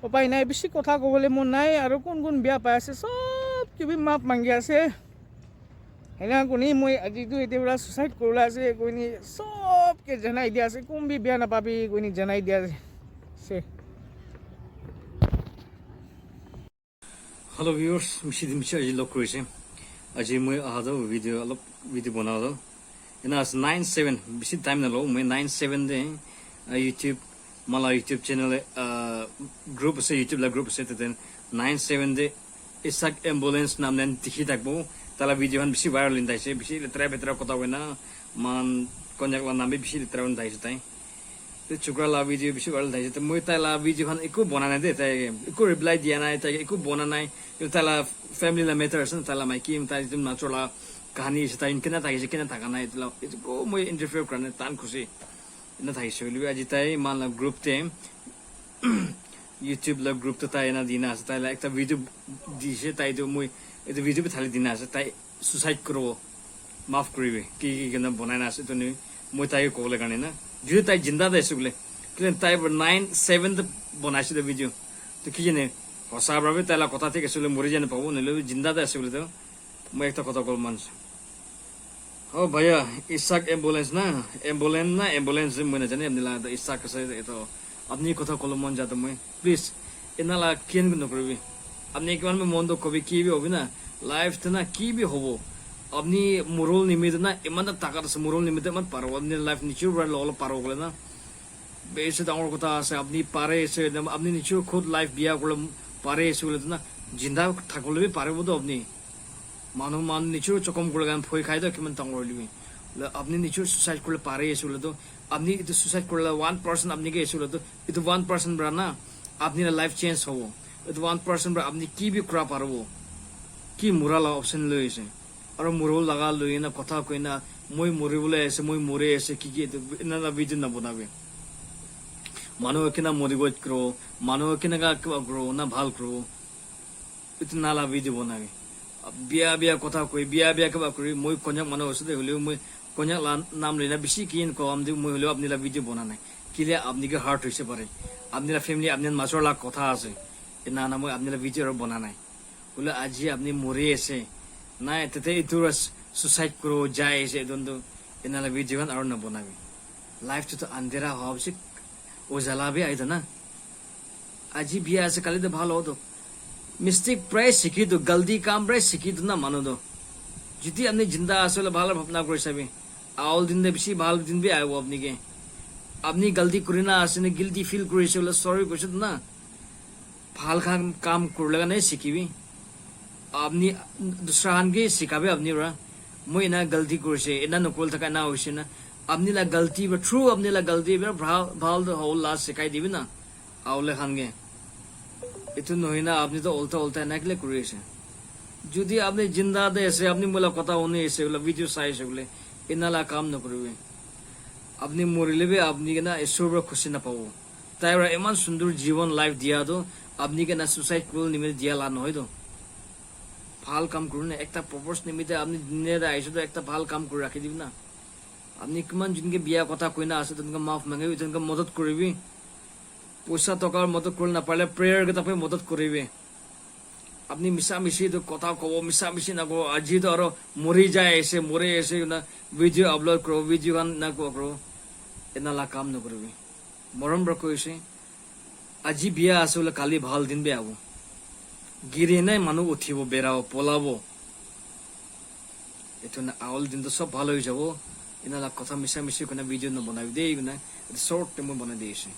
উপায় নাই, বেছি কথা ক'বলৈ মন নাই। আৰু কোন কোন বেয়া পাই আছে চব কিবি মাপ মাগি আছে। সেনেকুৱা কোনি মই আজিতো এতিয়া পৰা ছুচাইড কৰিবলৈ আছে কোনি চবকে জনাই দিয়া আছে। কোনবি বেয়া নাপাবি কোনি জনাই দিয়া আছে। Hello viewers, mishi aji log korise. Aji moi ahado video banado. Ina as 97 bisi time na lo moi 97 de YouTube mala YouTube channel group se YouTube la group se ten 97 de isak ambulance nam nen tikhi takbo tala video han bisi viral in daise bisi letra betra kota wena man konyak la nambe bisi letra un daise tai. The chukra la video bisi viral daise te moi ta la video han iku bonana de tai iku reply dia nai tai iku bonana nai ta la family la matters ta la mai kim ta tum na chola kahani se ta inkena ta se kena ta kana itla ko moi interfere karne tan khushi na thai soli aji tai man la group te YouTube la group ta ina dina sa ta la ekta video di se tai do moi eto video be thali dina sa tai suicide kro maaf koribe ki kena bonana se to ni moi tai ko le kane na ju tai jinda da sugule klen tai 97 bonasi the video to ki jene hosa brabe tai la kotha theke sule mori jane pabo nele jinda da sugule to moi ekta kotha kol man oh bhaiya isak ambulance moi na jane amni la isak se to apni kotha kol man jata moi please enala kien no korbi apni kiman me mon do kobi ki bi hobi na life tana ki bi hobo apni moral nimit na iman takar se moral nimit man paro apni life nichu ran lo paro gole na base dangor kotha ase apni pare se apni nichu khud life biya gole pare se gole na jinda thakole bi pare bodo apni manu man nichu chokom gole gan phoi khai do kiman tangor libi apni nichu suicide kole pare se gole to apni itu suicide kole 1% apni ke se gole to itu 1% bra na apni la life change hobo itu 1% bra apni ki bi kra parbo ki moral option loise aro moral laga loina kotha koina moi moribole ase moi more ase ki ina la video na bonabe manu kina moriboj kro manu kina ga kro na bhal kro itna la video bonabe biya kotha koi biya ka kori moi konyak manu ase de hole moi konyak la nam leina bisi kin ko amdi moi hole apni la video bonanai kile apni ke heart hoise pare apni la family apni masor la kotha ase ina na moi apni la video ro bonanai hole aji apni more ase na tete ituras suicide kro jai se dondo enala video an arna bonabi life to andera hobse o jalabe aidana aji biya se kali de bhalo do mistake price sikhi do galdi kam price sikhi do na mano do jiti amne jinda asole bhalo bhapna kori sabe aul din de bisi bhal din be ayo apni ke apni galdi kurina asne guilty feel kori se sorry koshud na bhal kam kurlega nahi sikhibi আপনি दूसरा हानगे सिखाबे अपनी रा moi na galti kurse ena nokol thaka na hoise na apni la galti ba true apni la galti ba bhal the whole last sikai dibi na aule khange etu nohina apni to olta nakle kurise jodi apni jinda de ase apni mola kotha one ase ola video sai ase bole ena la kam na koribe apni morile be apni na ishor ba khushi na pabo taira eman sundur Jiban life dia do apni ke na suicide kul nimel dia la noy do ভাল কাম করুন একটা propose নিমিতে আপনি দিনের আইসো তো একটা ভাল কাম করে রাখি দিবি না আপনি কিমান জিনকে বিয়া কথা কই না আছে তনকে মাফ মাঙ্গিবি তনকে মদত করিবি পয়সা টাকার মদত করলে না পারলে প্রেয়ার কে তাপে মদত করিবি আপনি মিশা মিশি তো কথা কব মিশা মিশি না কো আজি তো আরো মরে এসে না ভিডিও আপলোড করো ভিডিও গান না করো এনালা কাম না করবি মরম রাখইছে আজি বিয়া আছে বলে কালি ভাল দিন বে আবো গিরে নাই মানুষ উঠিব বেড়াও পলাবো এটো না আউল দিন তো সব ভালো হয়ে যাবো এনালা কথা মিশা মিশি কোনো ভিডিও না বানাবি দেই না শর্ট টাইমে বানাই দিয়েছে